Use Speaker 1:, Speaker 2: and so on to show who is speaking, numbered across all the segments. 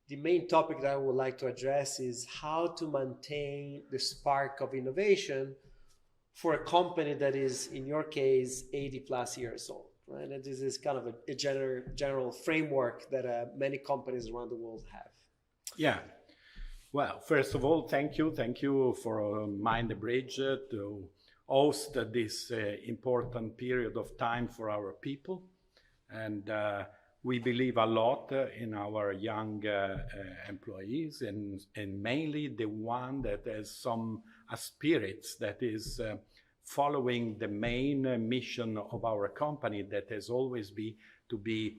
Speaker 1: the main topic that I would like to address is how to maintain the spark of innovation for a company that is, in your case, 80 plus years old, right? And this is kind of a general framework that many companies around the world have.
Speaker 2: Yeah. Well, first of all, thank you for Mind the Bridge to host this important period of time for our people. And we believe a lot in our young employees, and mainly the one that has some spirits that is following the main mission of our company, that has always been to be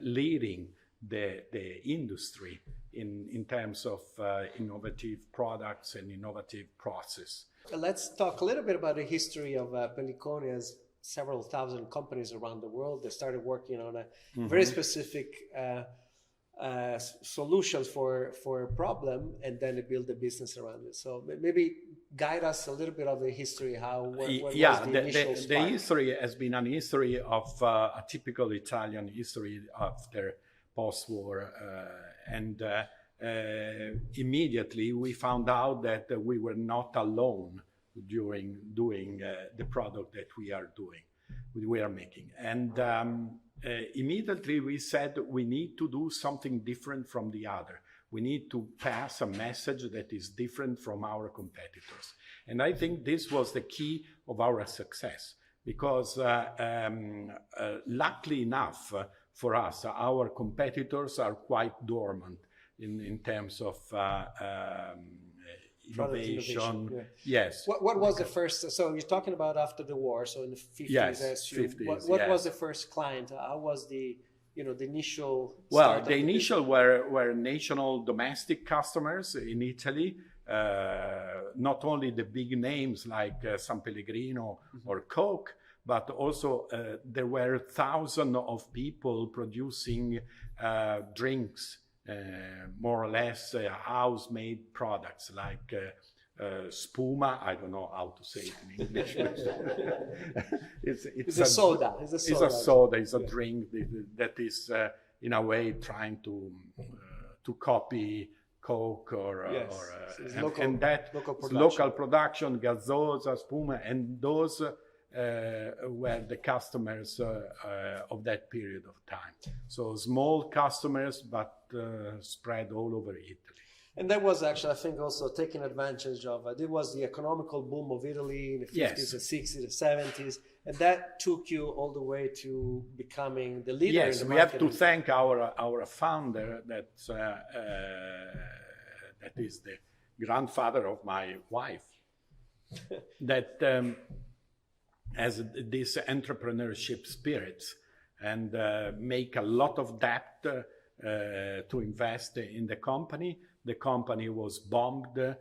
Speaker 2: leading the industry in terms of innovative products and innovative process.
Speaker 1: Let's talk a little bit about the history of Pelliconi. As several thousand companies around the world, they started working on a very specific solutions for a problem, and then they build a business around it. So maybe guide us a little bit of the history. What was the initial spark?
Speaker 2: The history has been an history of a typical Italian history after post-war, and immediately we found out that we were not alone during doing the product that we are making, and immediately we said we need to do something different from the other. We need to pass a message that is different from our competitors, and I think this was the key of our success, because luckily enough for us, our competitors are quite dormant in terms of innovation. Yeah. Yes.
Speaker 1: What was the first? So you're talking about after the war, so in the 50s.
Speaker 2: Yes,
Speaker 1: as
Speaker 2: 50s.
Speaker 1: What was the first client? How was the initial?
Speaker 2: Well, the initial were national domestic customers in Italy. Not only the big names like San Pellegrino or Coke, but also there were thousands of people producing drinks, more or less house-made products like spuma. I don't know how to say it in English.
Speaker 1: It's a soda.
Speaker 2: It's a soda. It's a drink that is in a way trying to copy Coke or local production, Gazzosa, Spuma, and those were the customers of that period of time. So small customers, but spread all over Italy.
Speaker 1: And that was actually, I think, also taking advantage of, it was the economical boom of Italy in the 50s, the 60s, the 70s, and that took you all the way to becoming the leader in the market.
Speaker 2: We have to thank our founder, that is the grandfather of my wife, that has this entrepreneurship spirit and make a lot of debt to invest in the company. The company was bombed 2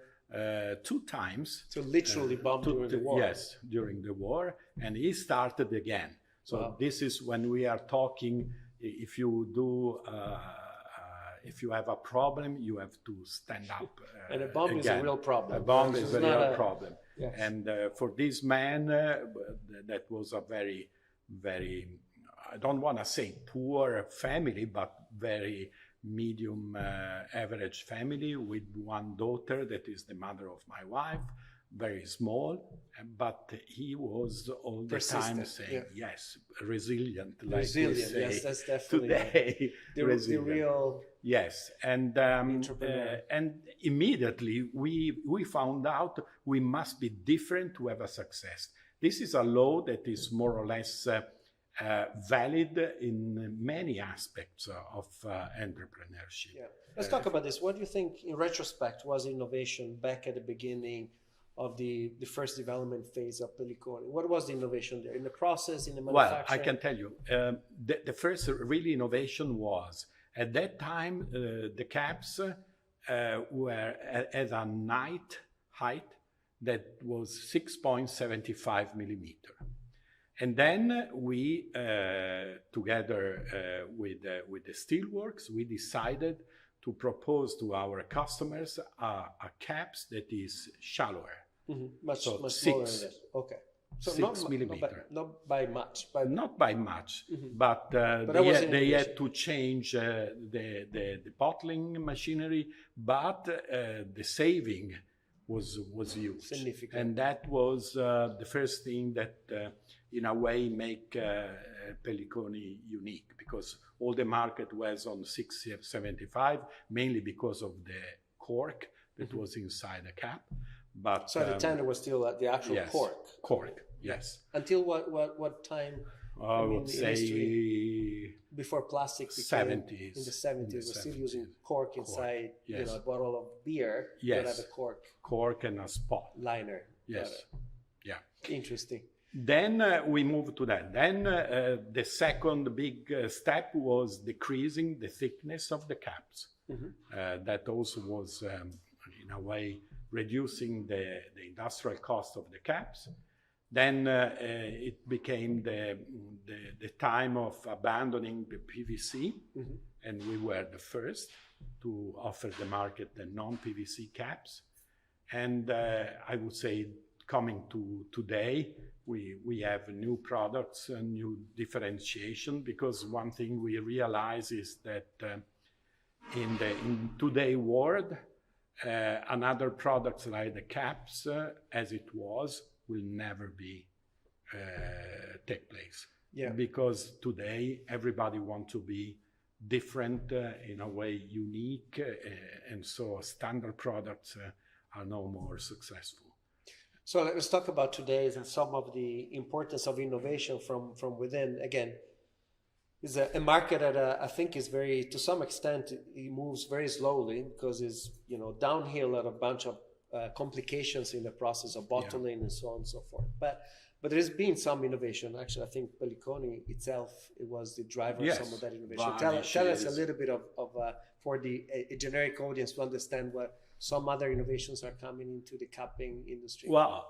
Speaker 2: times.
Speaker 1: So literally bombed during the war.
Speaker 2: Yes, during the war, and he started again. So this is when we are talking, if you have a problem, you have to stand up.
Speaker 1: And a bomb is a real problem.
Speaker 2: A bomb is a real problem.
Speaker 1: Yes.
Speaker 2: And for this man, that was a very, very, I don't want to say poor family, but very medium average family with 1 daughter that is the mother of my wife, very small, but he was all the time saying, yes, resilient, like we say,
Speaker 1: yes, that's definitely
Speaker 2: today.
Speaker 1: The real
Speaker 2: yes, and immediately we found out we must be different to have a success. This is a law that is more or less valid in many aspects of entrepreneurship.
Speaker 1: Yeah. Let's talk about this. What do you think, in retrospect, was innovation back at the beginning of the first development phase of Pelliconi? What was the innovation there? In the process, in the manufacturing?
Speaker 2: Well, I can tell you, the first really innovation was, at that time, the caps were at a height that was 6.75 millimeter. And then we, together with the steelworks, we decided to propose to our customers a caps that is shallower.
Speaker 1: Much smaller than this. Okay. So
Speaker 2: 6 millimeter.
Speaker 1: Not by much, but
Speaker 2: Not by much, but they had to change the bottling machinery, but the saving was huge.
Speaker 1: Significant.
Speaker 2: And that was the first thing that in a way make Pelliconi unique, because all the market was on 675, mainly because of the cork that was inside the cap. But
Speaker 1: so the tender was still the actual
Speaker 2: yes,
Speaker 1: cork.
Speaker 2: Cork, yes.
Speaker 1: Until what time?
Speaker 2: I would say
Speaker 1: before plastic became
Speaker 2: 70s.
Speaker 1: In the 70s, we're still using cork inside,
Speaker 2: yes.
Speaker 1: A bottle of beer.
Speaker 2: Yes.
Speaker 1: That have a cork
Speaker 2: and a spot
Speaker 1: liner.
Speaker 2: Yes. Yeah.
Speaker 1: Interesting.
Speaker 2: Then we moved to that. Then the second big step was decreasing the thickness of the caps. That also was, in a way, reducing the industrial cost of the caps. Then it became the time of abandoning the PVC, and we were the first to offer the market the non-PVC caps. And I would say, coming to today, we have new products and new differentiation, because one thing we realize is that in today's world, another products like the caps, as it was, will never be take place. Yeah. Because today everybody wants to be different, in a way unique, and so standard products are no more successful.
Speaker 1: So let's talk about today's and some of the importance of innovation from within. Again, is a market that I think is very, to some extent, it moves very slowly because it's downhill at a bunch of complications in the process of bottling and so on and so forth. But there's been some innovation. Actually, I think Pelliconi itself, it was the driver of some of that innovation. Tell us a little bit of for the generic audience to understand what some other innovations are coming into the capping industry.
Speaker 2: Well,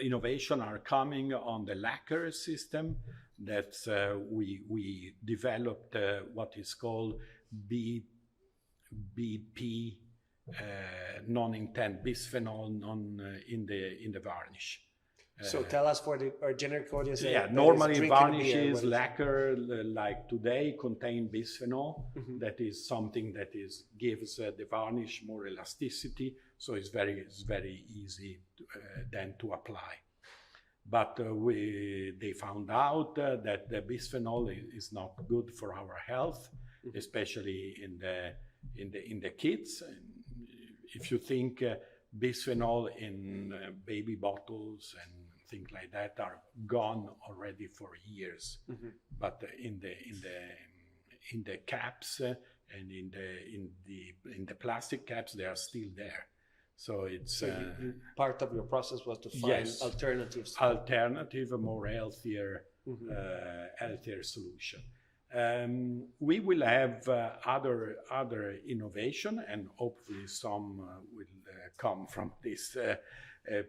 Speaker 2: innovation are coming on the lacquer system. That we developed what is called BP non-intent bisphenol in the varnish.
Speaker 1: So tell us for our generic audience.
Speaker 2: Normally varnishes, lacquer like today contain bisphenol. That is something that gives the varnish more elasticity, so it's very easy then to apply. But they found out that the bisphenol is not good for our health, especially in the kids. If you think bisphenol in baby bottles and things like that are gone already for years, but in the caps and in the plastic caps, they are still there. So it's
Speaker 1: part of your process was to find alternatives.
Speaker 2: Alternative, a more healthier solution. We will have other innovation, and hopefully some will come from this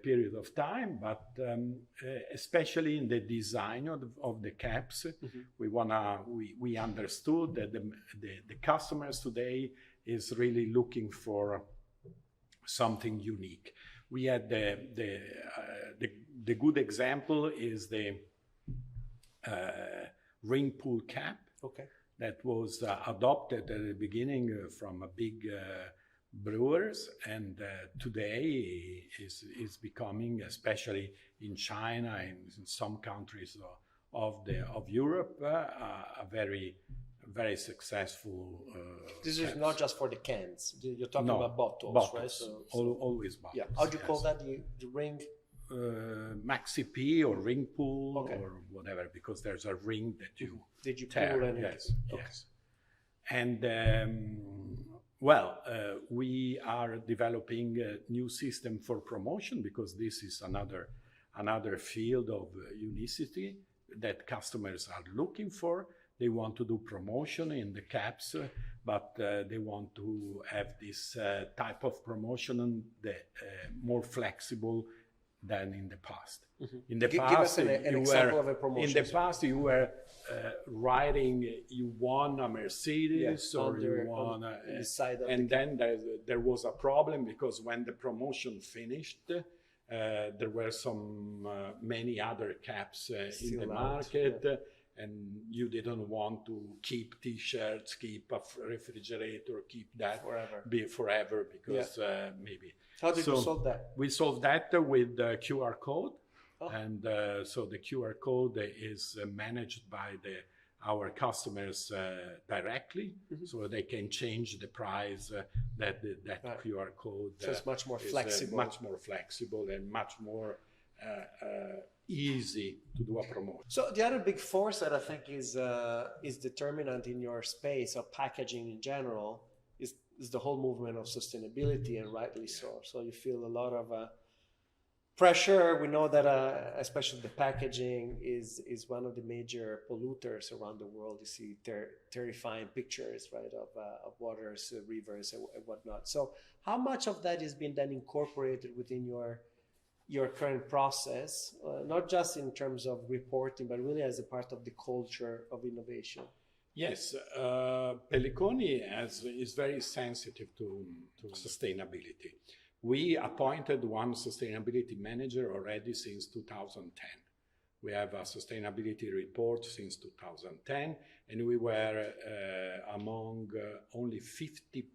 Speaker 2: period of time. But especially in the design of the caps, we understood that the customers today is really looking for something unique. We had the good example is the ring pull cap.
Speaker 1: Okay.
Speaker 2: That was adopted at the beginning from a big brewers, and today is becoming, especially in China and in some countries of Europe, a very successful.
Speaker 1: This is not just for the cans. You're talking about bottles, right? So
Speaker 2: always bottles.
Speaker 1: Yeah. How do you call that? The ring?
Speaker 2: Maxi P or ring pull or whatever, because there's a ring that you tear.
Speaker 1: Pull and
Speaker 2: yes. And we are developing a new system for promotion, because this is another field of unicity that customers are looking for. They want to do promotion in the caps, but they want to have this type of promotion that more flexible than in the past. In the past,
Speaker 1: give us an example of a promotion.
Speaker 2: In the past, you were riding, you won a Mercedes or you won and then there was a problem, because when the promotion finished, There were many other caps in
Speaker 1: Still
Speaker 2: the
Speaker 1: out,
Speaker 2: market, and you didn't want to keep T-shirts, keep a refrigerator, keep that forever because maybe.
Speaker 1: How did you solve that?
Speaker 2: We solved that with the QR code. And so the QR code is managed by our customers directly, so they can change the price that QR code.
Speaker 1: So it's much more flexible.
Speaker 2: Much more flexible and much more easy to do a promotion.
Speaker 1: So the other big force that I think is determinant in your space of packaging in general is the whole movement of sustainability, and rightly so. So you feel a lot of pressure. We know that especially the packaging is one of the major polluters around the world. You see terrifying pictures, right, of waters, rivers, and whatnot. So how much of that is being then incorporated within your current process, not just in terms of reporting, but really as a part of the culture of innovation?
Speaker 2: Yes, Pelliconi is very sensitive to sustainability. We appointed one sustainability manager already since 2010. We have a sustainability report since 2010, and we were among only 50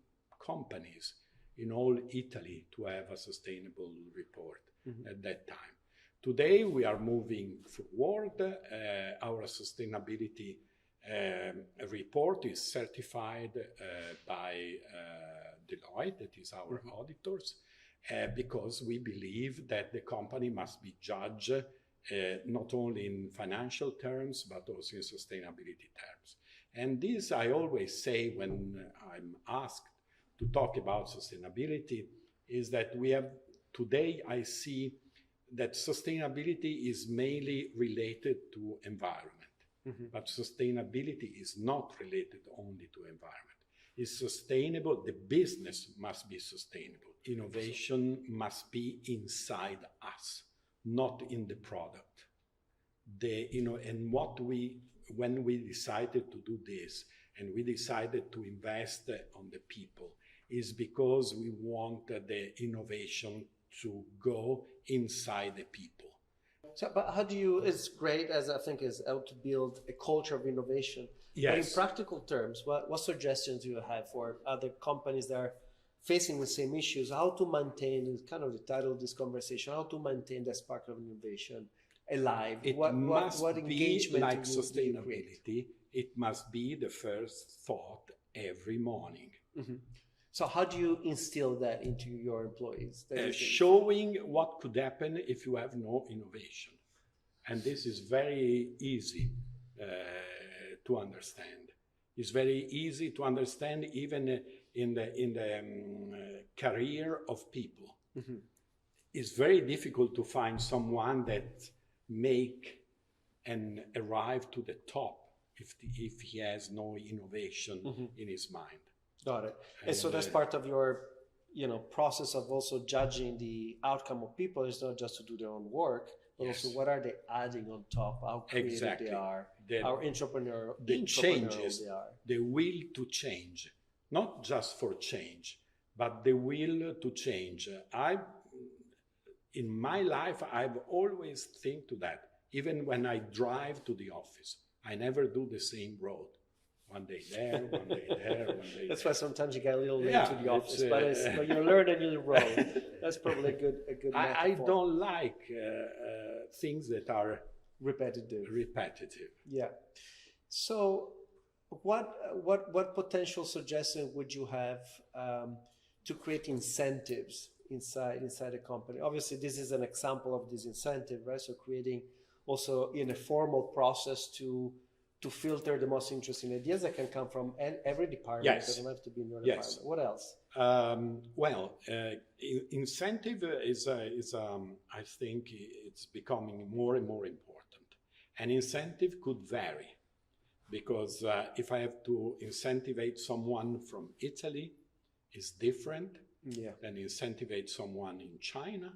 Speaker 2: companies in all Italy to have a sustainable report at that time. Today, we are moving forward. Our sustainability report is certified by Deloitte, that is our auditors, because we believe that the company must be judged not only in financial terms, but also in sustainability terms. And this I always say when I'm asked to talk about sustainability, is that today I see that sustainability is mainly related to environment. But sustainability is not related only to environment. It's sustainable. The business must be sustainable. Innovation must be inside us, not in the product. And when we decided to do this, and we decided to invest on the people, is because we want the innovation to go inside the people.
Speaker 1: So, but how do you, it's great as I think is how to build a culture of innovation.
Speaker 2: Yes.
Speaker 1: But in practical terms, what suggestions do you have for other companies that are facing the same issues? How to maintain, kind of the title of this conversation, how to maintain that spark of innovation alive?
Speaker 2: What be like sustainability. It must be the first thought every morning.
Speaker 1: So how do you instill that into your employees?
Speaker 2: Showing what could happen if you have no innovation. And this is very easy to understand. It's very easy to understand even in the career of people. It's very difficult to find someone that make and arrive to the top if he has no innovation in his mind.
Speaker 1: Got it. And so that's part of your, process of also judging the outcome of people. Is not just to do their own work, but also what are they adding on top? How creative they are, how entrepreneurial they are.
Speaker 2: The will to change, not just for change, but the will to change. In my life, I've always think to that. Even when I drive to the office, I never do the same road. One day there, one day there, one day
Speaker 1: That's why sometimes you get a little late to the office, but you learn a new road. That's probably a good metaphor.
Speaker 2: I don't like things that are
Speaker 1: repetitive.
Speaker 2: Yeah.
Speaker 1: So what potential suggestion would you have to create incentives inside a company? Obviously, this is an example of this incentive, right? So creating also in a formal process to filter the most interesting ideas that can come from every department.
Speaker 2: Yes.
Speaker 1: They don't have to be in your department. What else?
Speaker 2: Incentive is I think it's becoming more and more important. An incentive could vary because if I have to incentivize someone from Italy, it's different than incentivize someone in China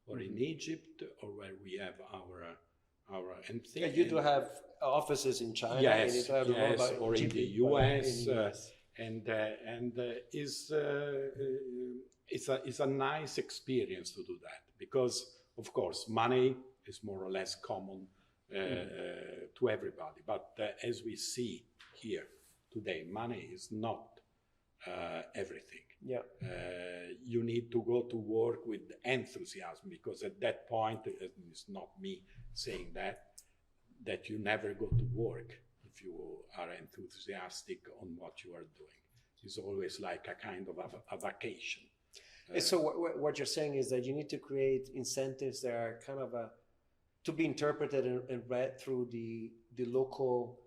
Speaker 2: or in Egypt or where we have our
Speaker 1: you do have offices in China,
Speaker 2: yes, or in the US, and it's a nice experience to do that because, of course, money is more or less common to everybody. But as we see here today, money is not everything.
Speaker 1: Yeah.
Speaker 2: You need to go to work with enthusiasm, because at that point, it's not me saying that you never go to work if you are enthusiastic on what you are doing. It's always like a kind of a vacation.
Speaker 1: So what you're saying is that you need to create incentives that are kind of to be interpreted and read through the local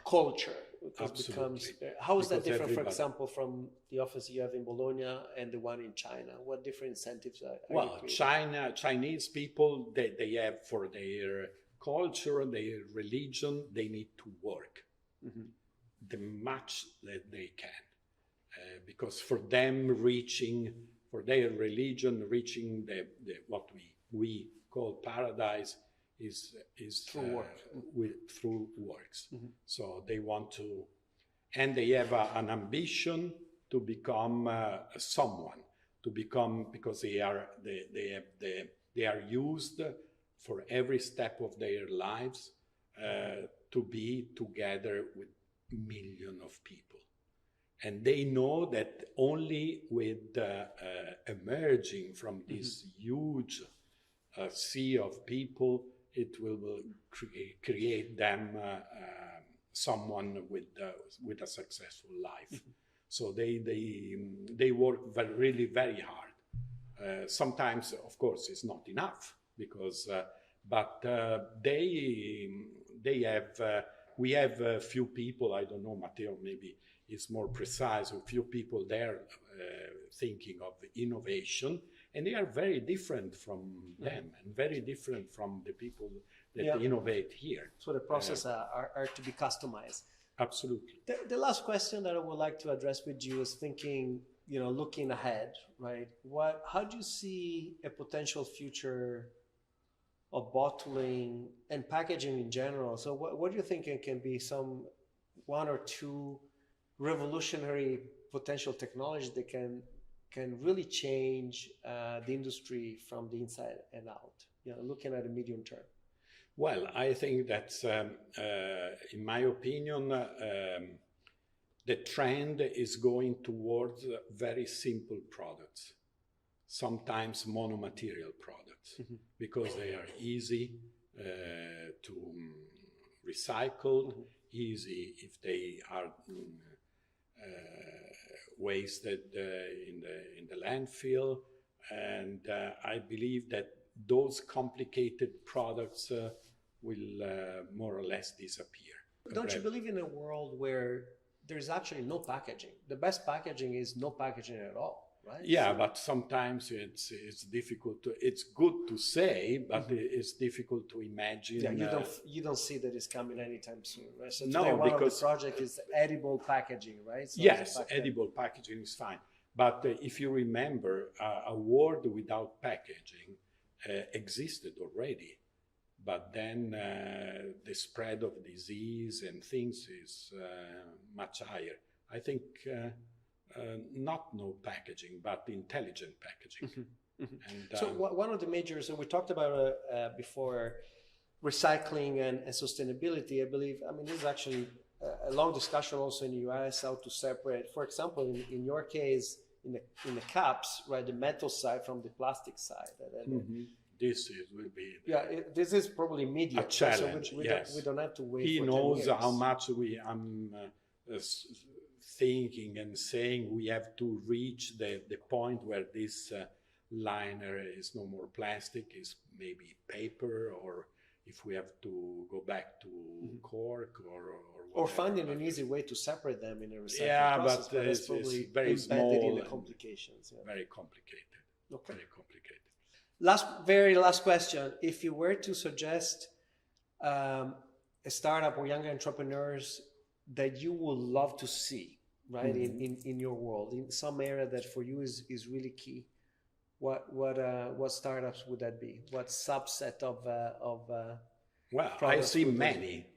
Speaker 1: culture.
Speaker 2: Absolutely.
Speaker 1: How is that different, for example, from the office you have in Bologna and the one in China? What different incentives are
Speaker 2: well, Chinese people, they have for their culture, their religion, they need to work the much that they can. Because for them, for their religion, reaching the what we call paradise is
Speaker 1: through work.
Speaker 2: Through works. So they want to, and they have an ambition to become someone, because they are used for every step of their lives to be together with millions of people. And they know that only with emerging from this huge sea of people, it will create them someone with a successful life. So they work really very hard. Sometimes, of course, it's not enough, because but they have. We have a few people. I don't know, Matteo, maybe is more precise. A few people there thinking of innovation, and they are very different from them, and very different from the people that innovate here.
Speaker 1: So the process are to be customized.
Speaker 2: Absolutely.
Speaker 1: The last question that I would like to address with you is thinking, looking ahead, right? How do you see a potential future of bottling and packaging in general? So what do you think can be one or two revolutionary potential technologies that can really change the industry from the inside and out, looking at the medium term?
Speaker 2: Well, I think that, in my opinion, the trend is going towards very simple products, sometimes monomaterial products, because they are easy to recycle, easy if they are wasted in the landfill, and I believe that those complicated products will more or less disappear.
Speaker 1: Don't you believe in a world where there's actually no packaging? The best packaging is no packaging at all, right?
Speaker 2: Yeah, but sometimes it's difficult to. It's good to say, but it's difficult to imagine.
Speaker 1: Yeah, you don't see that it's coming anytime soon, right? So
Speaker 2: no,
Speaker 1: today one
Speaker 2: because
Speaker 1: of the project is edible packaging, right? So
Speaker 2: yes, edible packaging is fine. But if you remember, a world without packaging existed already. But then the spread of disease and things is much higher. I think not no packaging, but intelligent packaging. And,
Speaker 1: so one of the major, so we talked about before, recycling and sustainability. I believe, this is actually a long discussion also in the US, how to separate, for example, in your case, in the caps, right, the metal side from the plastic side.
Speaker 2: This will be
Speaker 1: this is probably immediate.
Speaker 2: A challenge.
Speaker 1: So we don't have to wait.
Speaker 2: He
Speaker 1: for
Speaker 2: knows
Speaker 1: 10 years.
Speaker 2: how much I'm thinking and saying we have to reach the point where this liner is no more plastic, is maybe paper, or if we have to go back to cork or
Speaker 1: finding an easy way to separate them in a recycling process.
Speaker 2: But
Speaker 1: that's probably
Speaker 2: it's very
Speaker 1: embedded
Speaker 2: small
Speaker 1: in the complications.
Speaker 2: Very complicated.
Speaker 1: Okay.
Speaker 2: Very complicated.
Speaker 1: Very last question. If you were to suggest a startup or young entrepreneurs that you would love to see, right, in your world, in some area that for you is really key, what startups would that be? What subset of
Speaker 2: well, I see many.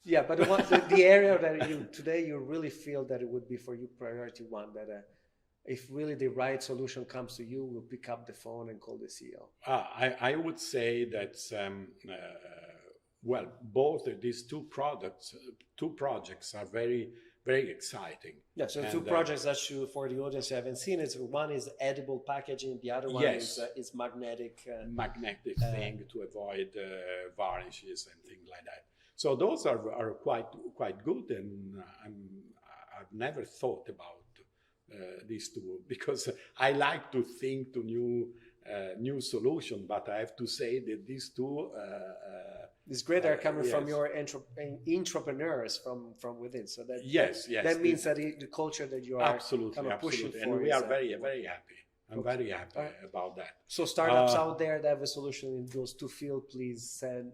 Speaker 1: Yeah, but the area that you really feel that it would be for you priority one, if really the right solution comes to you, will pick up the phone and call the CEO?
Speaker 2: I would say that well, both of these two projects are very, very exciting.
Speaker 1: Yeah, so two projects that you, for the audience who haven't seen it, one is edible packaging, the other one is magnetic.
Speaker 2: Magnetic thing to avoid varnishes and things like that. So those are quite good, and I've never thought about these two, because I like to think to new solution, but I have to say that these two
Speaker 1: it's great are coming from your entrepreneurs from within. So that that means that the culture that you are kind of pushing for,
Speaker 2: and we are very happy. I'm very happy about that.
Speaker 1: So startups out there that have a solution in those two fields, please send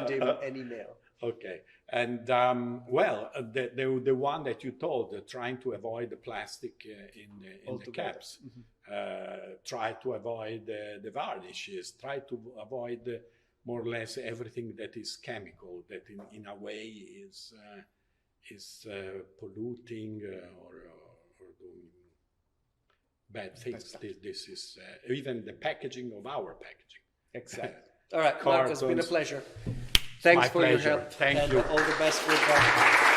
Speaker 1: him an email.
Speaker 2: Okay, and well, the one that you told, trying to avoid the plastic in the caps, try to avoid the varnishes, try to avoid more or less everything that is chemical, that in a way is polluting or doing bad things. This is even the packaging of our packaging.
Speaker 1: Exactly. All right, Marco, it's been a pleasure. Thanks for your help.
Speaker 2: Thank you.
Speaker 1: All the best with that.